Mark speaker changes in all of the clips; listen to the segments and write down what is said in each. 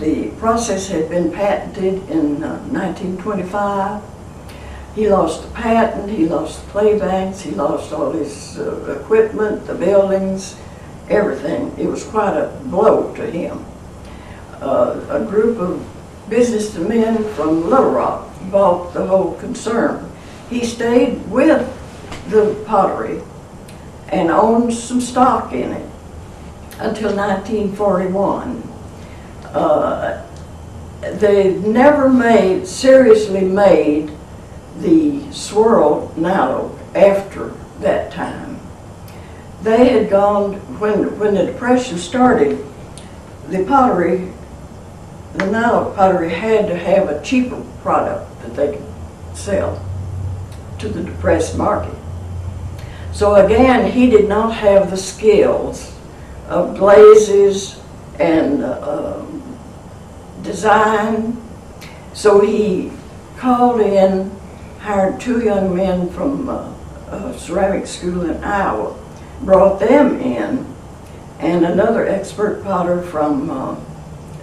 Speaker 1: the process had been patented in 1925. He lost the patent, he lost the clay banks, he lost all his equipment, the buildings, everything. It was quite a blow to him. A group of businessmen from Little Rock bought the whole concern. He stayed with the pottery and owned some stock in it until 1941. They never seriously made the swirl Niloak after that time. They had gone, when the Depression started, the Niloak pottery had to have a cheaper product that they could sell to the depressed market. So again, he did not have the skills of glazes and design, so he called in, hired 2 young men from a ceramic school in Iowa, brought them in, and another expert potter from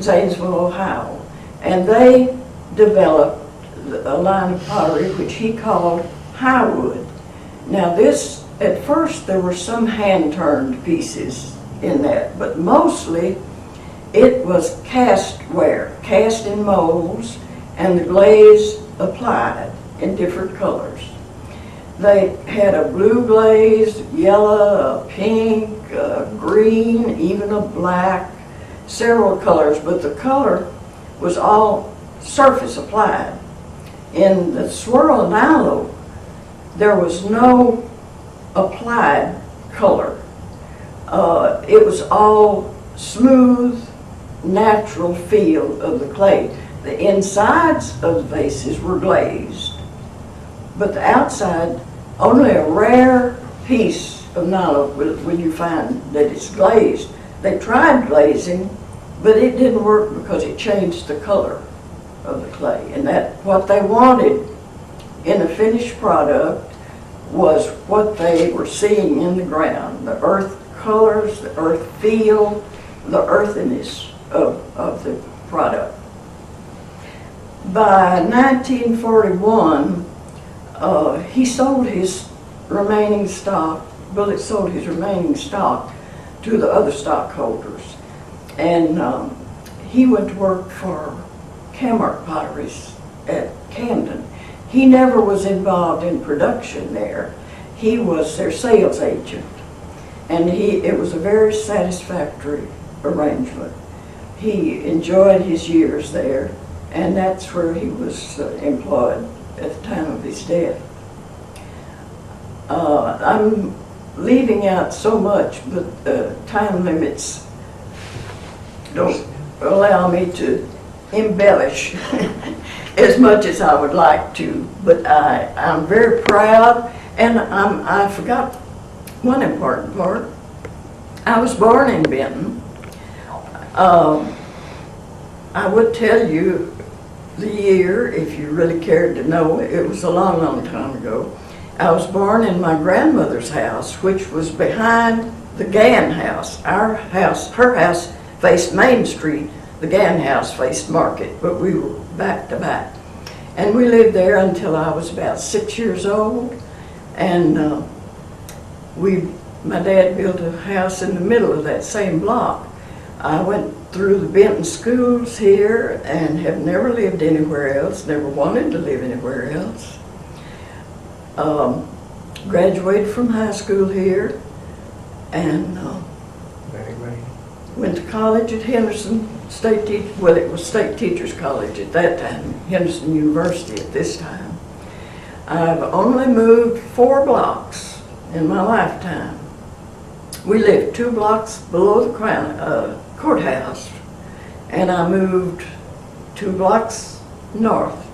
Speaker 1: Zanesville, Ohio. And they developed a line of pottery which he called Highwood. Now this, at first there were some hand-turned pieces in that, but mostly it was castware, cast in molds, and the glaze applied in different colors. They had a blue glaze, yellow, a pink, a green, even a black, several colors, but the color was all surface applied. In the swirl Niloak, there was no applied color. It was all smooth, natural feel of the clay. The insides of the vases were glazed, but the outside, only a rare piece of Niloak will you find that it's glazed. They tried glazing, but it didn't work because it changed the color of the clay. And that what they wanted in a finished product was what they were seeing in the ground, the earth colors, the earth feel, the earthiness of the product. By 1941, he sold his remaining stock, Bullitt sold his remaining stock to the other stockholders. And he went to work for Kmart Potteries at Camden. He never was involved in production there. He was their sales agent. And it was a very satisfactory arrangement. He enjoyed his years there, and that's where he was employed at the time of his death. I'm leaving out so much, but time limits don't allow me to embellish as much as I would like to. But I'm very proud, and I forgot one important part. I was born in Benton. I would tell you the year if you really cared to know. It was a long, long time ago. I was born in my grandmother's house, which was behind the Gann house. Her house faced Main Street. The Gann house faced Market, but we were back to back. And we lived there until I was about 6 years old. And my dad built a house in the middle of that same block. I went through the Benton schools here and have never lived anywhere else, never wanted to live anywhere else. Graduated from high school here and went to college at Henderson it was State Teachers College at that time, Henderson University at this time. I've only moved 4 blocks in my lifetime. We lived 2 blocks below the courthouse, and I moved 2 blocks north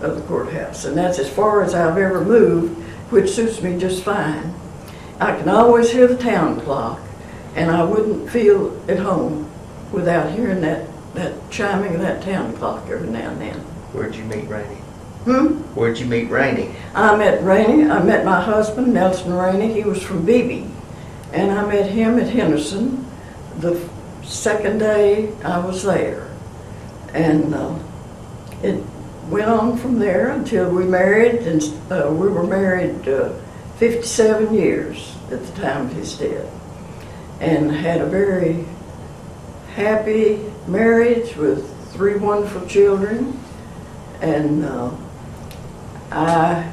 Speaker 1: of the courthouse, and that's as far as I've ever moved, which suits me just fine. I can always hear the town clock, and I wouldn't feel at home without hearing that chiming of that town clock every now and then.
Speaker 2: Where'd you meet Rainey?
Speaker 1: Where'd
Speaker 2: you meet Rainey?
Speaker 1: I met Rainey. I met my husband, Nelson Rainey. He was from Beebe, and I met him at Henderson the second day I was there. And it went on from there until we married, and we were married 57 years at the time of his death, and had a very happy marriage with 3 wonderful children. And I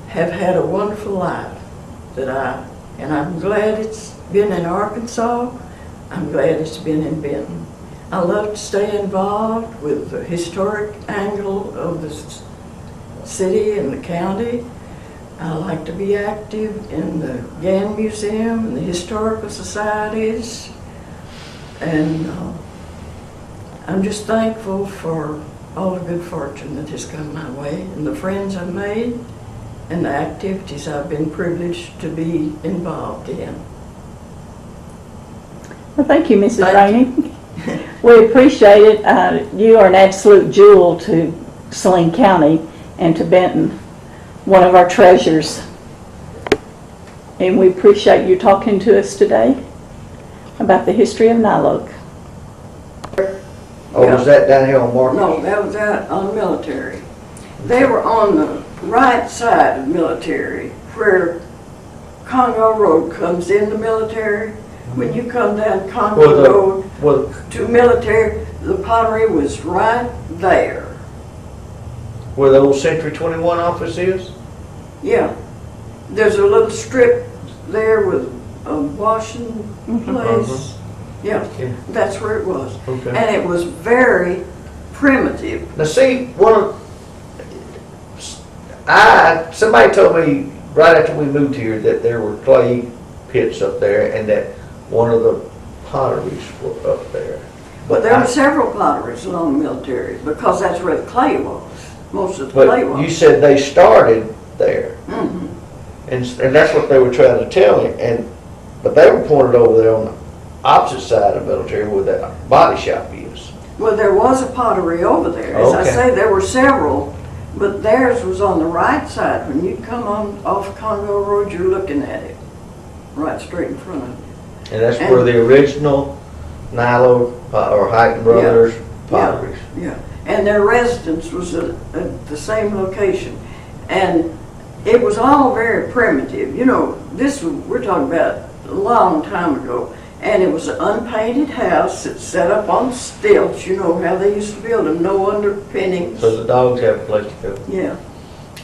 Speaker 1: have had a wonderful life and I'm glad it's been in Arkansas. I'm glad it's been in Benton. I love to stay involved with the historic angle of the city and the county. I like to be active in the Gann Museum and the historical societies. And I'm just thankful for all the good fortune that has come my way, and the friends I've made, and the activities I've been privileged to be involved in.
Speaker 2: Well, thank you, Mrs. Rainey. We appreciate it. You are an absolute jewel to Saline County and to Benton, one of our treasures. And we appreciate you talking to us today about the history of Niloak.
Speaker 3: Oh, was that down here on Market?
Speaker 1: No, that was out on Military. They were on the right side of Military, where Congo Road comes into Military. When you come down Congo Road to Military, the pottery was right there.
Speaker 3: Where the old Century 21 office is?
Speaker 1: Yeah. There's a little strip there with a washing place. Yeah, that's where it was.
Speaker 3: Okay.
Speaker 1: And it was very primitive.
Speaker 3: Now see, somebody told me right after we moved here that there were clay pits up there and that one of the potteries were up there.
Speaker 1: But there were several potteries along Military because that's where the clay was. Most of the clay was.
Speaker 3: But you said they started there.
Speaker 1: Mm-hmm.
Speaker 3: And that's what they were trying to tell me. But they were pointed over there on the opposite side of Military where that body shop is.
Speaker 1: Well, there was a pottery over there. As I say, there were several, but theirs was on the right side. When you come on off Congo Road, you're looking at it right straight in front of you.
Speaker 3: And that's where the original Niloak or Hyten Brothers potteries.
Speaker 1: Yeah, and their residence was at the same location. And it was all very primitive. You know, we're talking about a long time ago. And it was an unpainted house that's set up on stilts. You know how they used to build them, no underpinnings.
Speaker 3: So the dogs have a place to go.
Speaker 1: Yeah.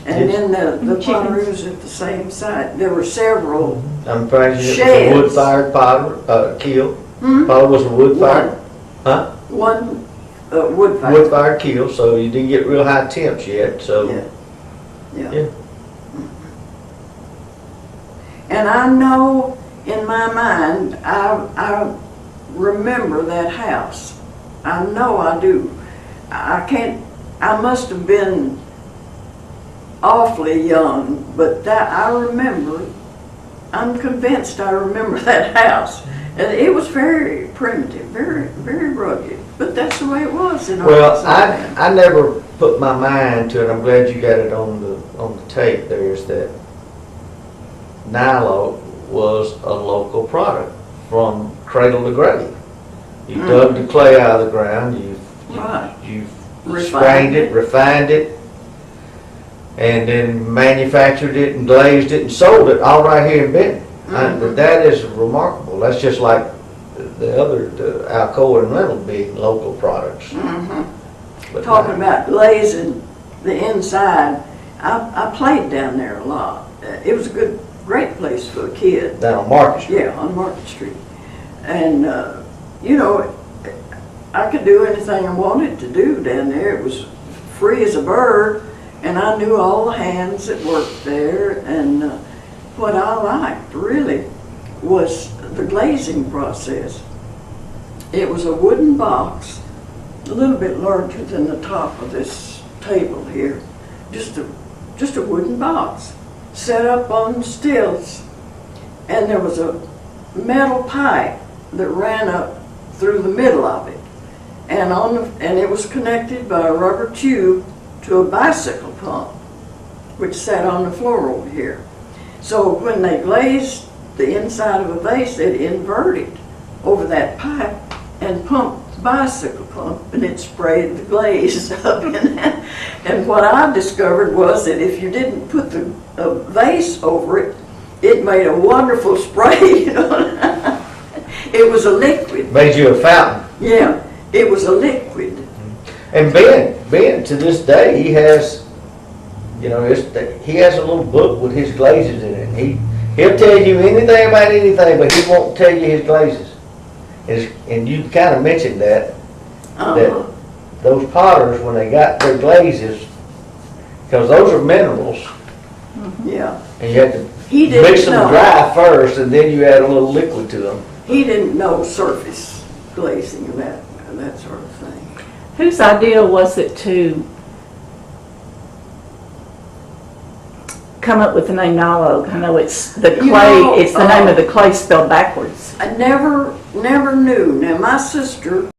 Speaker 1: And then the pottery was at the same site. There were several
Speaker 3: I'm imagining
Speaker 1: sheds.
Speaker 3: it was a wood-fired pottery, kiln. Probably was a wood-fired,
Speaker 1: One wood-fired.
Speaker 3: wood-fired kiln, so you didn't get real high temps yet, so.
Speaker 1: Yeah. And I know in my mind, I remember that house. I know I do. I must have been awfully young, but I'm convinced I remember that house. And it was very primitive, very, very rugged. But that's the way it was in
Speaker 3: Well,
Speaker 1: Arkansas.
Speaker 3: I never put my mind to it. I'm glad you got it on the tape there, is that Niloak was a local product from cradle to grave. You dug the clay out of the ground, you strained it, refined it, and then manufactured it and glazed it and sold it all right here in Benton. That is remarkable. That's just like the other, Alcoa and Reynolds being local products. But
Speaker 1: Talking about glazing the inside, I played down there a lot. It was a great place for a kid.
Speaker 3: down on Market Street.
Speaker 1: Yeah, on Market Street. And, you know, I could do anything I wanted to do down there. It was free as a bird, and I knew all the hands that worked there. And what I liked, really, was the glazing process. It was a wooden box, a little bit larger than the top of this table here. Just a wooden box set up on stilts, and there was a metal pipe that ran up through the middle of it, and it was connected by a rubber tube to a bicycle pump, which sat on the floor over here. So when they glazed the inside of a vase, they'd invert it over that pipe and pump bicycle pump and it sprayed the glaze up. And what I discovered was that if you didn't put the vase over it, it made a wonderful spray, you know. It was a liquid.
Speaker 3: Made you a fountain.
Speaker 1: Yeah, it was a liquid.
Speaker 3: And Ben, to this day, he has, you know, he has a little book with his glazes in it. He'll tell you anything about anything, but he won't tell you his glazes. And you kind of mentioned that those potters, when they got their glazes, because those are minerals,
Speaker 1: Yeah.
Speaker 3: and you have to
Speaker 1: He didn't
Speaker 3: mix them
Speaker 1: know.
Speaker 3: dry first, and then you add a little liquid to them.
Speaker 1: He didn't know surface glazing and that sort of thing.
Speaker 2: Whose idea was it to come up with the name Niloak? I know it's the clay,
Speaker 1: You know,
Speaker 2: it's the name of the clay spelled backwards.
Speaker 1: I never knew. Now, my sister